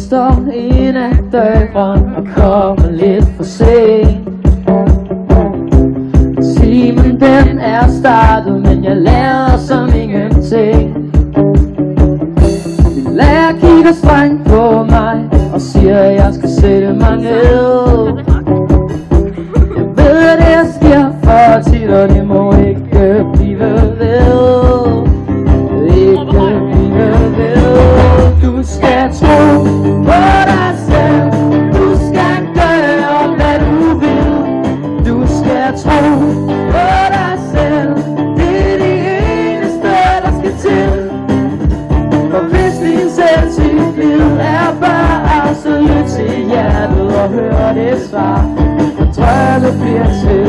står ind ad døren og kommer lidt for sent. Timen den er startet, men jeg lader som ingenting. Min lærer kigger strengt på mig og siger, at jeg skal sætte mig ned. Jeg ved, at det sker for tit, og det må ikke blive ved. Ikke blive ved. Du skal tro på dig selv. Du skal gøre, hvad du vil. Du skal tro på dig selv. Det er det eneste, der skal til. For hvis din selvtillid er bare, så lyt til hjertet og hør det svar. For drømme bliver til